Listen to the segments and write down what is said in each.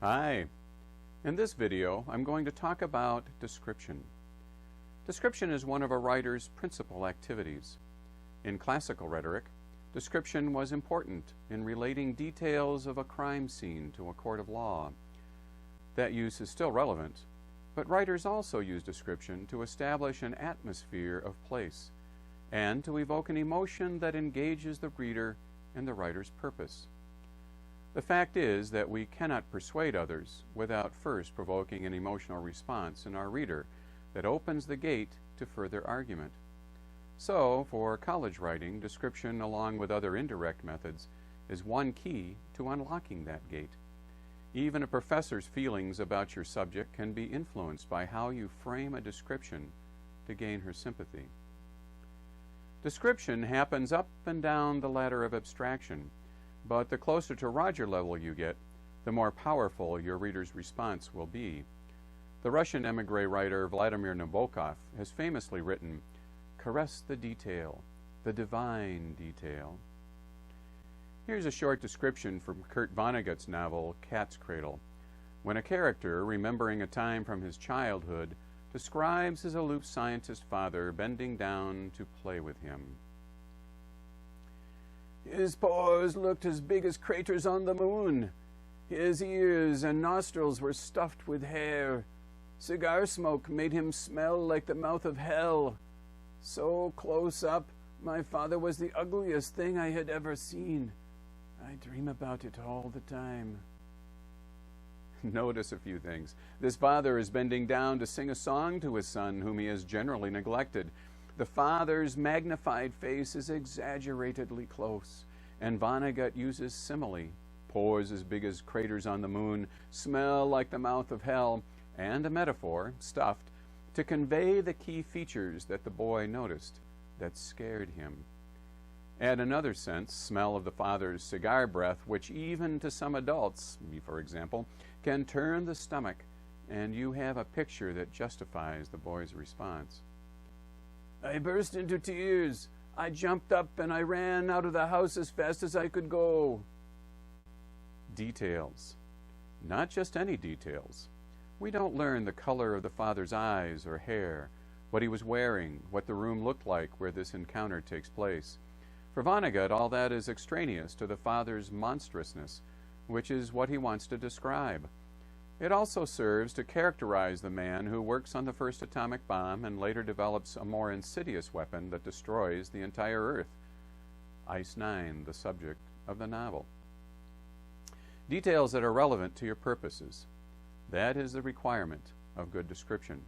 Hi. In this video, I'm going to talk about description. Description is one of a writer's principal activities. In classical rhetoric, description was important in relating details of a crime scene to a court of law. That use is still relevant, but writers also use description to establish an atmosphere of place and to evoke an emotion that engages the reader in the writer's purpose. The fact is that we cannot persuade others without first provoking an emotional response in our reader that opens the gate to further argument. So, for college writing, description, along with other indirect methods, is one key to unlocking that gate. Even a professor's feelings about your subject can be influenced by how you frame a description to gain her sympathy. Description happens up and down the ladder of abstraction, but the closer to Roger level you get, the more powerful your reader's response will be. The Russian emigre writer Vladimir Nabokov has famously written, "Caress the detail, the divine detail." Here's a short description from Kurt Vonnegut's novel Cat's Cradle, when a character, remembering a time from his childhood, describes his aloof scientist father bending down to play with him. "His paws looked as big as craters on the moon. His ears and nostrils were stuffed with hair. Cigar smoke made him smell like the mouth of hell. So close up, my father was the ugliest thing I had ever seen. I dream about it all the time." Notice a few things. This father is bending down to sing a song to his son, whom he has generally neglected. The father's magnified face is exaggeratedly close, and Vonnegut uses simile, pores as big as craters on the moon, smell like the mouth of hell, and a metaphor, stuffed, to convey the key features that the boy noticed that scared him. Add another sense, smell of the father's cigar breath, which even to some adults, me for example, can turn the stomach, and you have a picture that justifies the boy's response. "I burst into tears. I jumped up and I ran out of the house as fast as I could go." Details. Not just any details. We don't learn the color of the father's eyes or hair, what he was wearing, what the room looked like where this encounter takes place. For Vonnegut, all that is extraneous to the father's monstrousness, which is what he wants to describe. It also serves to characterize the man who works on the first atomic bomb and later develops a more insidious weapon that destroys the entire Earth. Ice-9, the subject of the novel. Details that are relevant to your purposes. That is the requirement of good description.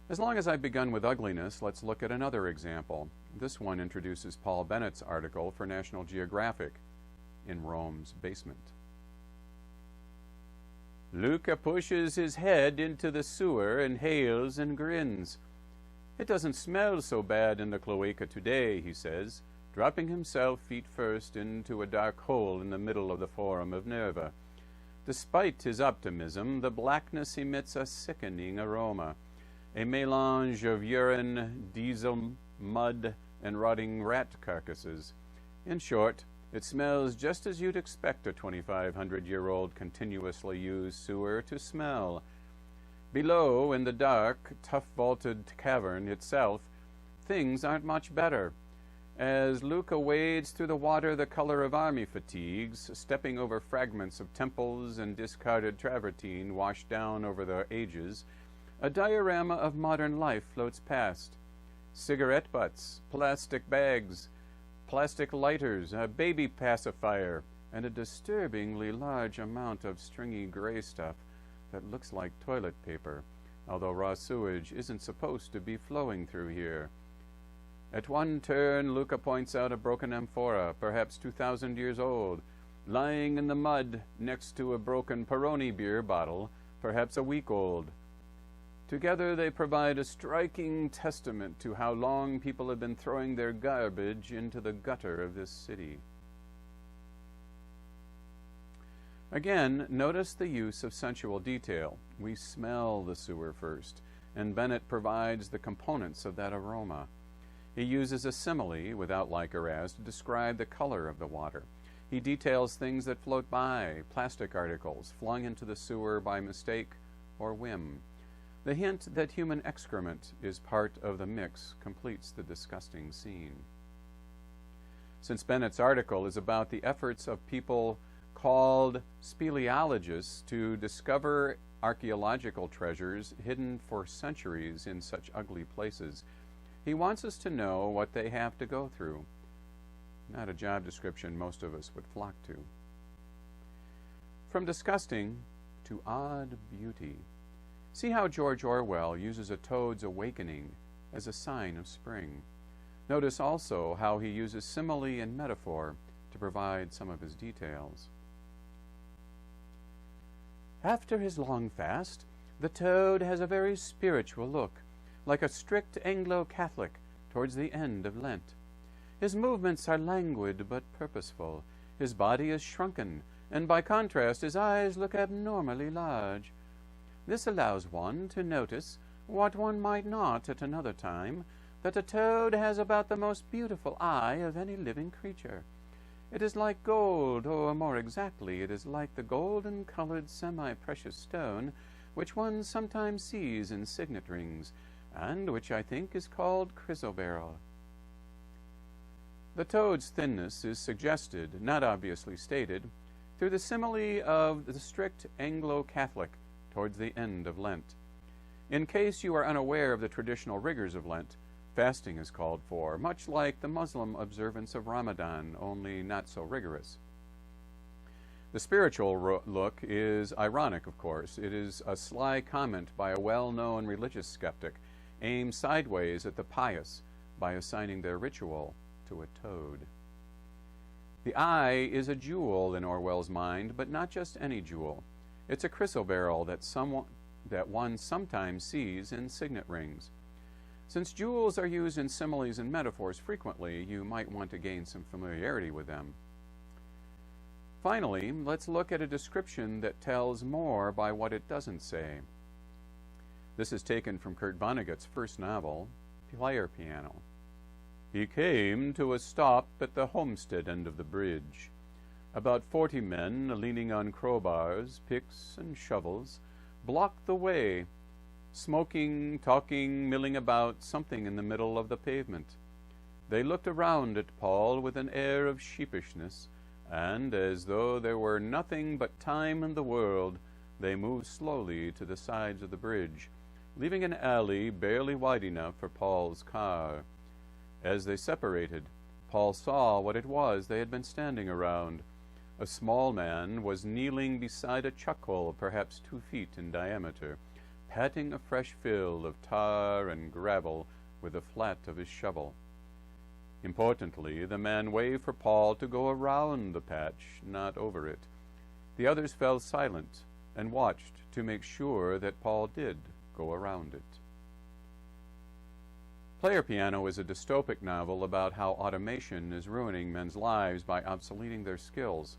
As long as I've begun with ugliness, let's look at another example. This one introduces Paul Bennett's article for National Geographic, "In Rome's Basement." Luca pushes his head into the sewer and hails and grins. "It doesn't smell so bad in the cloaca today," he says, dropping himself feet first into a dark hole in the middle of the Forum of Nerva. Despite his optimism, the blackness emits a sickening aroma, a melange of urine, diesel, mud, and rotting rat carcasses. In short, it smells just as you'd expect a 2,500-year-old continuously used sewer to smell. Below, in the dark, tuff-vaulted cavern itself, things aren't much better. As Luca wades through the water the color of army fatigues, stepping over fragments of temples and discarded travertine washed down over the ages, a diorama of modern life floats past. Cigarette butts, plastic bags, plastic lighters, a baby pacifier, and a disturbingly large amount of stringy gray stuff that looks like toilet paper, although raw sewage isn't supposed to be flowing through here. At one turn, Luca points out a broken amphora, perhaps 2,000 years old, lying in the mud next to a broken Peroni beer bottle, perhaps a week old. Together they provide a striking testament to how long people have been throwing their garbage into the gutter of this city. Again, notice the use of sensual detail. We smell the sewer first, and Bennett provides the components of that aroma. He uses a simile, without like or as, to describe the color of the water. He details things that float by, plastic articles flung into the sewer by mistake or whim. The hint that human excrement is part of the mix completes the disgusting scene. Since Bennett's article is about the efforts of people called speleologists to discover archaeological treasures hidden for centuries in such ugly places, he wants us to know what they have to go through. Not a job description most of us would flock to. From disgusting to odd beauty. See how George Orwell uses a toad's awakening as a sign of spring. Notice also how he uses simile and metaphor to provide some of his details. After his long fast, the toad has a very spiritual look, like a strict Anglo-Catholic towards the end of Lent. His movements are languid but purposeful. His body is shrunken, and by contrast his eyes look abnormally large. This allows one to notice, what one might not at another time, that a toad has about the most beautiful eye of any living creature. It is like gold, or more exactly, it is like the golden-colored semi-precious stone which one sometimes sees in signet rings, and which I think is called chrysoberyl. The toad's thinness is suggested, not obviously stated, through the simile of the strict Anglo-Catholic towards the end of Lent. In case you are unaware of the traditional rigors of Lent, fasting is called for, much like the Muslim observance of Ramadan, only not so rigorous. The spiritual look is ironic, of course. It is a sly comment by a well-known religious skeptic, aimed sideways at the pious by assigning their ritual to a toad. The eye is a jewel in Orwell's mind, but not just any jewel. It's a chrysoberyl that one sometimes sees in signet rings. Since jewels are used in similes and metaphors frequently, you might want to gain some familiarity with them. Finally, let's look at a description that tells more by what it doesn't say. This is taken from Kurt Vonnegut's first novel, Player Piano. He came to a stop at the homestead end of the bridge. About 40 men, leaning on crowbars, picks, and shovels, blocked the way, smoking, talking, milling about something in the middle of the pavement. They looked around at Paul with an air of sheepishness, and, as though there were nothing but time in the world, they moved slowly to the sides of the bridge, leaving an alley barely wide enough for Paul's car. As they separated, Paul saw what it was they had been standing around. A small man was kneeling beside a chuckhole, perhaps 2 feet in diameter, patting a fresh fill of tar and gravel with the flat of his shovel. Importantly, the man waved for Paul to go around the patch, not over it. The others fell silent and watched to make sure that Paul did go around it. Player Piano is a dystopic novel about how automation is ruining men's lives by obsoleting their skills.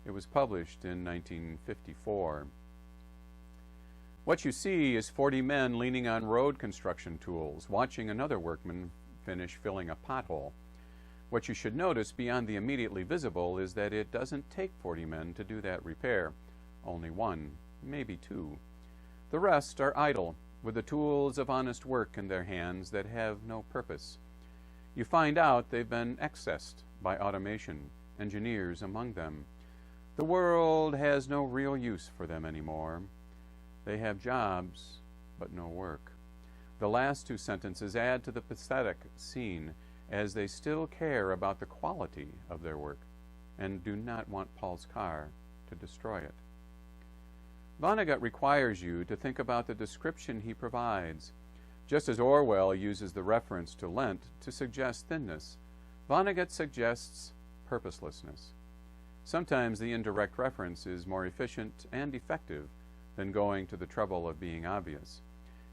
It was published in 1954. What you see is 40 men leaning on road construction tools, watching another workman finish filling a pothole. What you should notice beyond the immediately visible is that it doesn't take 40 men to do that repair. Only 1, maybe 2. The rest are idle, with the tools of honest work in their hands that have no purpose. You find out they've been accessed by automation, engineers among them. The world has no real use for them anymore. They have jobs, but no work. The last 2 sentences add to the pathetic scene, as they still care about the quality of their work and do not want Paul's car to destroy it. Vonnegut requires you to think about the description he provides. Just as Orwell uses the reference to Lent to suggest thinness, Vonnegut suggests purposelessness. Sometimes the indirect reference is more efficient and effective than going to the trouble of being obvious.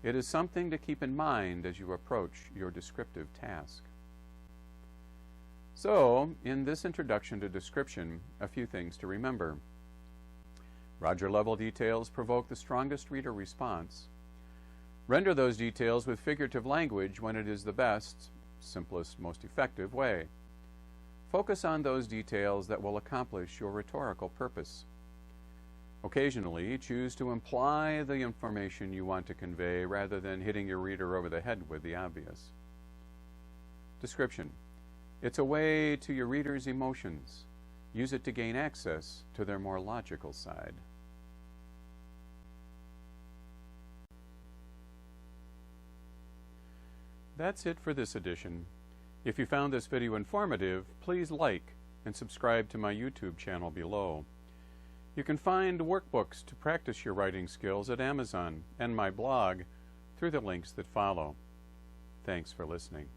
It is something to keep in mind as you approach your descriptive task. So, in this introduction to description, a few things to remember. Roger-level details provoke the strongest reader response. Render those details with figurative language when it is the best, simplest, most effective way. Focus on those details that will accomplish your rhetorical purpose. Occasionally, choose to imply the information you want to convey rather than hitting your reader over the head with the obvious. Description. It's a way to your reader's emotions. Use it to gain access to their more logical side. That's it for this edition. If you found this video informative, please like and subscribe to my YouTube channel below. You can find workbooks to practice your writing skills at Amazon and my blog through the links that follow. Thanks for listening.